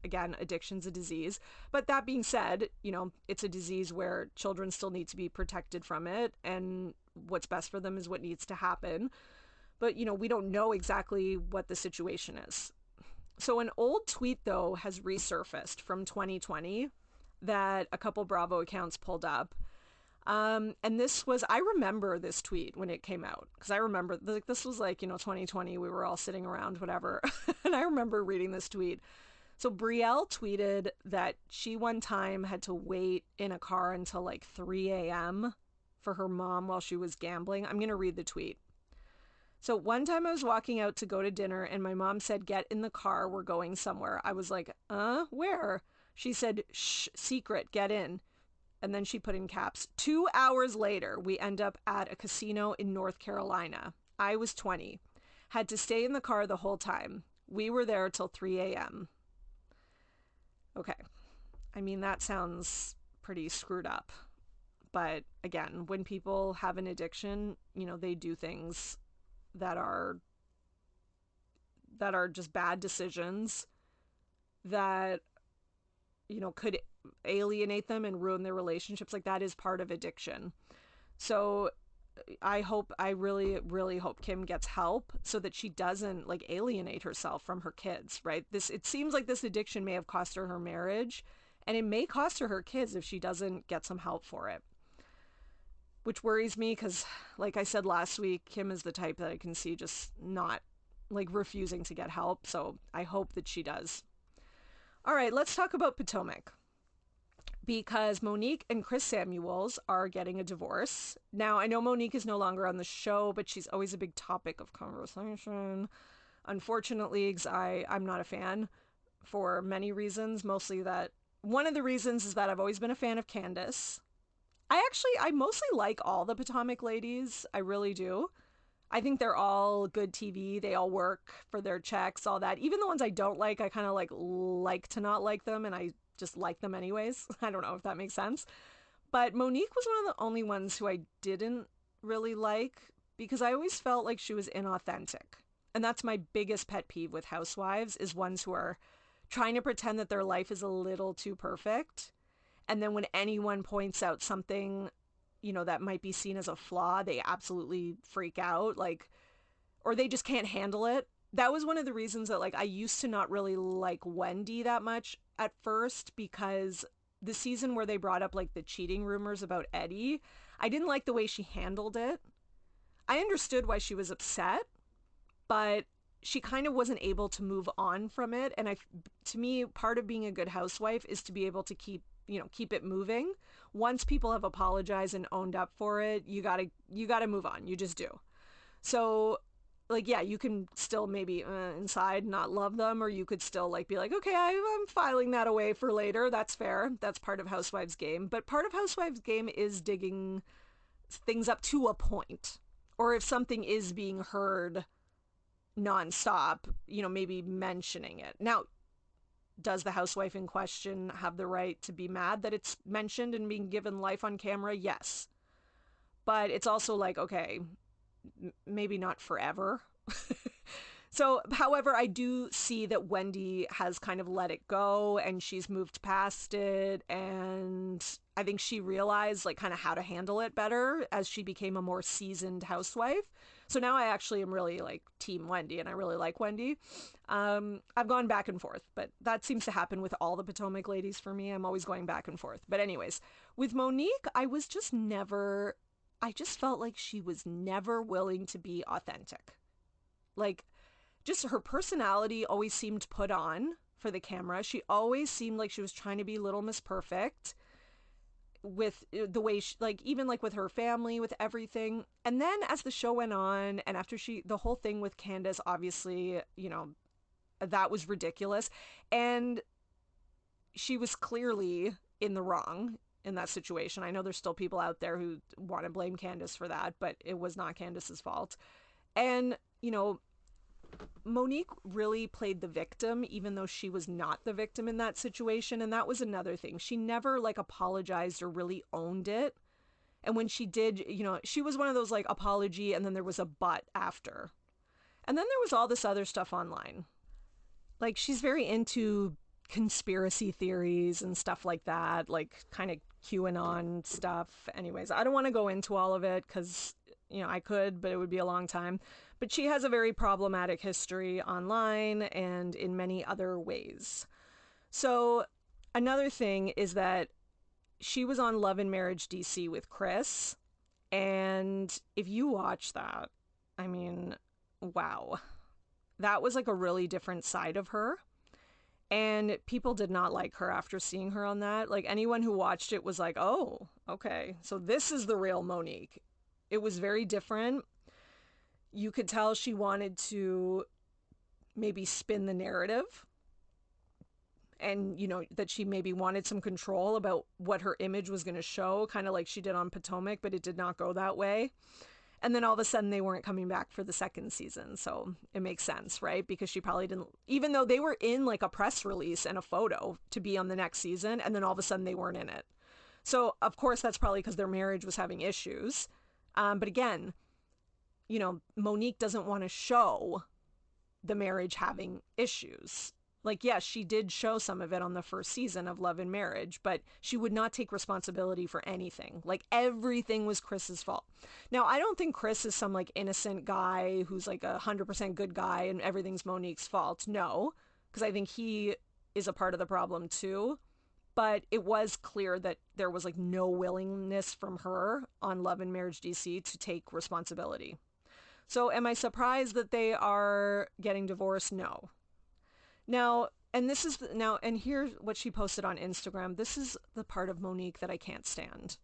again, addiction's a disease. But that being said, it's a disease where children still need to be protected from it, and what's best for them is what needs to happen. But, we don't know exactly what the situation is. So an old tweet, though, has resurfaced from 2020 that a couple Bravo accounts pulled up. And this was, I remember this tweet when it came out, because I remember this was like, 2020, we were all sitting around, whatever. And I remember reading this tweet. So Brielle tweeted that she one time had to wait in a car until like 3 a.m. for her mom while she was gambling. I'm going to read the tweet. So one time I was walking out to go to dinner and my mom said, "Get in the car, we're going somewhere." I was like, where? She said, "Shh, secret, get in." And then she put in caps. 2 hours later, we end up at a casino in North Carolina. I was 20. Had to stay in the car the whole time. We were there till 3 a.m. Okay. I mean, that sounds pretty screwed up. But again, when people have an addiction, they do things that are just bad decisions that, could alienate them and ruin their relationships. Like, that is part of addiction. So I really, really hope Kim gets help so that she doesn't like alienate herself from her kids, right? It seems like this addiction may have cost her marriage, and it may cost her kids if she doesn't get some help for it. Which worries me because, like I said last week, Kim is the type that I can see just not, like, refusing to get help. So I hope that she does. All right, let's talk about Potomac. Because Monique and Chris Samuels are getting a divorce. Now, I know Monique is no longer on the show, but she's always a big topic of conversation. Unfortunately, I'm not a fan for many reasons. Mostly that one of the reasons is that I've always been a fan of Candace. I mostly like all the Potomac ladies. I really do. I think they're all good TV. They all work for their checks, all that. Even the ones I don't like, I kind of like to not like them, and I just like them anyways. I don't know if that makes sense. But Monique was one of the only ones who I didn't really like because I always felt like she was inauthentic. And that's my biggest pet peeve with housewives, is ones who are trying to pretend that their life is a little too perfect. And then when anyone points out something, that might be seen as a flaw, they absolutely freak out, or they just can't handle it. That was one of the reasons that, I used to not really like Wendy that much at first, because the season where they brought up, the cheating rumors about Eddie, I didn't like the way she handled it. I understood why she was upset, but she kind of wasn't able to move on from it. And to me, part of being a good housewife is to be able to keep it moving. Once people have apologized and owned up for it, you gotta move on. You just do. So, yeah, you can still maybe inside not love them, or you could still be like, okay, I'm filing that away for later. That's fair. That's part of Housewives' game. But part of Housewives' game is digging things up to a point. Or if something is being heard nonstop, maybe mentioning it. Now, does the housewife in question have the right to be mad that it's mentioned and being given life on camera? Yes. But it's also like, okay, maybe not forever. So, however, I do see that Wendy has kind of let it go and she's moved past it. And I think she realized like kind of how to handle it better as she became a more seasoned housewife. So now I actually am really like team Wendy and I really like Wendy. I've gone back and forth, but that seems to happen with all the Potomac ladies for me. I'm always going back and forth. But anyways, with Monique, I just felt like she was never willing to be authentic. Like, just her personality always seemed put on for the camera. She always seemed like she was trying to be Little Miss Perfect with the way she, like, even like with her family, with everything. And then as the show went on and after the whole thing with Candace, obviously, that was ridiculous. And she was clearly in the wrong in that situation. I know there's still people out there who want to blame Candace for that, but it was not Candace's fault. And, Monique really played the victim, even though she was not the victim in that situation. And that was another thing. She never like apologized or really owned it. And when she did, she was one of those like apology and then there was a but after. And then there was all this other stuff online. Like she's very into conspiracy theories and stuff like that, like kind of QAnon stuff. Anyways, I don't want to go into all of it because, I could, but it would be a long time. But she has a very problematic history online and in many other ways. So another thing is that she was on Love and Marriage DC with Chris. And if you watch that, I mean, wow. That was like a really different side of her. And people did not like her after seeing her on that. Like anyone who watched it was like, oh, okay, so this is the real Monique. It was very different. You could tell she wanted to maybe spin the narrative and, that she maybe wanted some control about what her image was going to show, kind of like she did on Potomac, but it did not go that way. And then all of a sudden they weren't coming back for the second season. So it makes sense, right? Because she probably didn't, even though they were in like a press release and a photo to be on the next season, and then all of a sudden they weren't in it. So of course that's probably because their marriage was having issues. But again, Monique doesn't want to show the marriage having issues. Like, yes, she did show some of it on the first season of Love and Marriage, but she would not take responsibility for anything. Like, everything was Chris's fault. Now, I don't think Chris is some, like, innocent guy who's, like, 100% good guy and everything's Monique's fault. No, because I think he is a part of the problem, too. But it was clear that there was, like, no willingness from her on Love and Marriage DC to take responsibility. So am I surprised that they are getting divorced? No. Now, and this is and here's what she posted on Instagram. This is the part of Monique that I can't stand.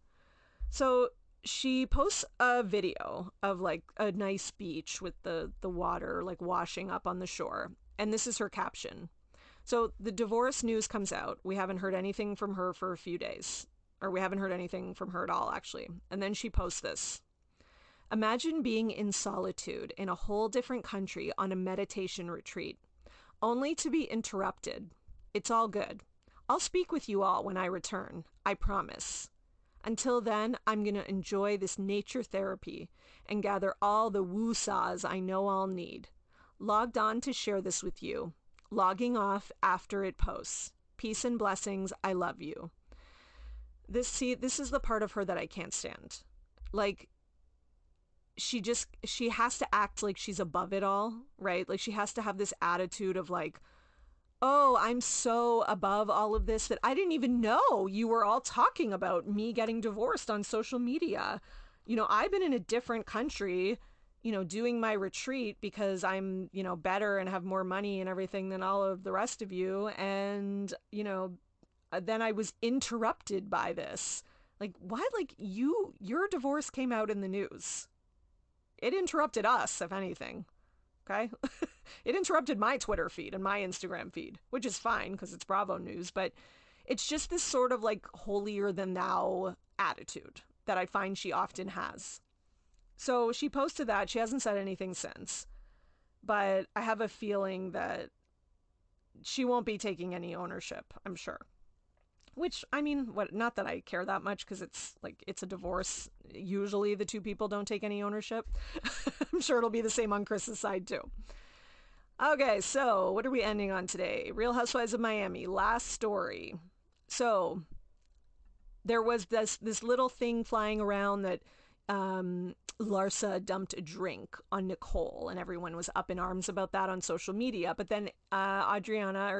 So she posts a video of like a nice beach with the water like washing up on the shore. And this is her caption. So the divorce news comes out. We haven't heard anything from her for a few days. Or we haven't heard anything from her at all, actually. And then she posts this. Imagine being in solitude in a whole different country on a meditation retreat, only to be interrupted. It's all good. I'll speak with you all when I return. I promise. Until then, I'm going to enjoy this nature therapy and gather all the woo-saws I know I'll need. Logged on to share this with you. Logging off after it posts. Peace and blessings. I love you. This is the part of her that I can't stand. Like, she has to act like she's above it all, right? Like she has to have this attitude of like, oh, I'm so above all of this that I didn't even know you were all talking about me getting divorced on social media. I've been in a different country, doing my retreat because I'm, better and have more money and everything than all of the rest of you. And, then I was interrupted by this. Like, why? Like your divorce came out in the news. It interrupted us, if anything. Okay? It interrupted my Twitter feed and my Instagram feed, which is fine because it's Bravo News, but it's just this sort of like holier than thou attitude that I find she often has. So she posted that. She hasn't said anything since. But I have a feeling that she won't be taking any ownership, I'm sure. Which, I mean, not that I care that much, because it's a divorce. Usually the two people don't take any ownership. I'm sure it'll be the same on Chris's side too. Okay, so what are we ending on today? Real Housewives of Miami, last story. So there was this little thing flying around that Larsa dumped a drink on Nicole, and everyone was up in arms about that on social media. But then Adriana,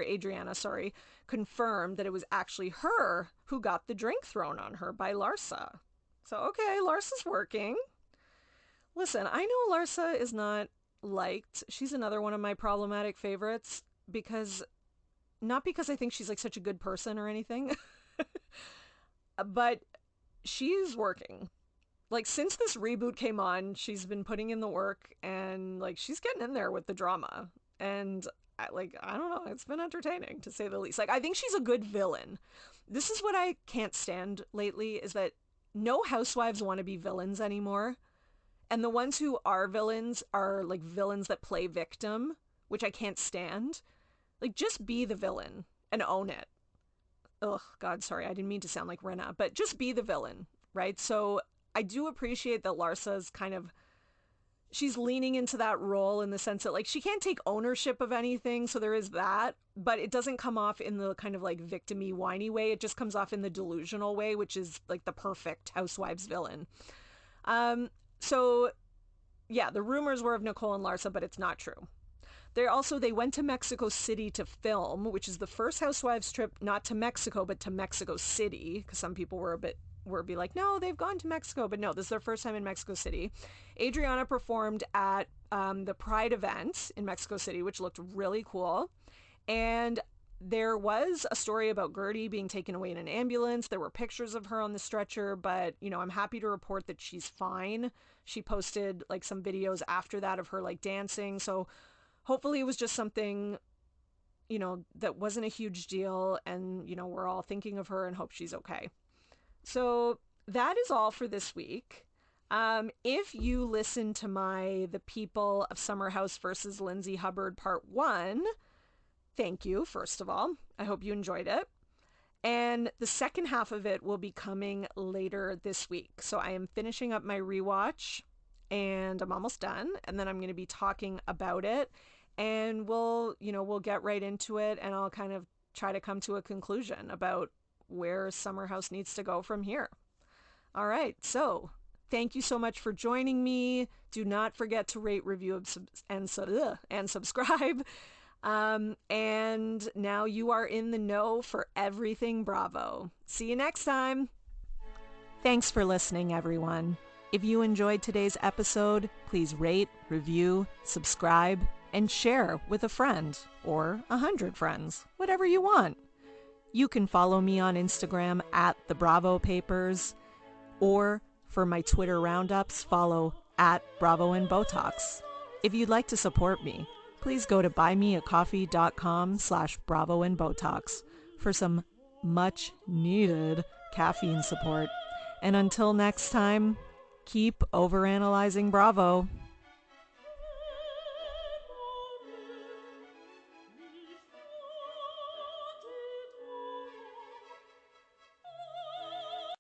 confirmed that it was actually her who got the drink thrown on her by Larsa. So, okay, Larsa's working. Listen, I know Larsa is not liked. She's another one of my problematic favorites, not because I think she's like such a good person or anything, but she's working. Like, since this reboot came on, she's been putting in the work, and like she's getting in there with the drama. And I don't know, it's been entertaining, to say the least. Like, I think she's a good villain. This is what I can't stand lately, is that no housewives want to be villains anymore. And the ones who are villains are like villains that play victim, which I can't stand. Like, just be the villain and own it. Ugh, God, sorry, I didn't mean to sound like Rinna, but just be the villain, right? So I do appreciate that Larsa's she's leaning into that role, in the sense that like she can't take ownership of anything, so there is that, but it doesn't come off in the kind of like victim-y, whiny way. It just comes off in the delusional way, which is like the perfect housewives villain. So yeah, the rumors were of Nicole and Larsa, but it's not true. They went to Mexico City to film, which is the first housewives trip, not to Mexico, but to Mexico City, because some people were like, no, they've gone to Mexico, but no, this is their first time in Mexico City. Adriana performed at the Pride event in Mexico City, which looked really cool. And there was a story about Gertie being taken away in an ambulance. There were pictures of her on the stretcher, but I'm happy to report that she's fine. She posted like some videos after that of her like dancing. So hopefully it was just something, that wasn't a huge deal, and we're all thinking of her and hope she's okay. So that is all for this week. If you listen to The People of Summer House versus Lindsay Hubbard Part 1, thank you, first of all. I hope you enjoyed it. And the second half of it will be coming later this week. So I am finishing up my rewatch, and I'm almost done. And then I'm going to be talking about it, and we'll get right into it, and I'll kind of try to come to a conclusion about where Summer House needs to go from here. All right, so thank you so much for joining me. Do not forget to rate, review, and subscribe. And now you are in the know for everything Bravo. See you next time. Thanks for listening, everyone. If you enjoyed today's episode, please rate, review, subscribe, and share with a friend or 100 friends, whatever you want. You can follow me on Instagram at The Bravo Papers, or for my Twitter roundups, follow at Bravo and Botox. If you'd like to support me, please go to buymeacoffee.com/Bravo and Botox for some much needed caffeine support. And until next time, keep overanalyzing Bravo.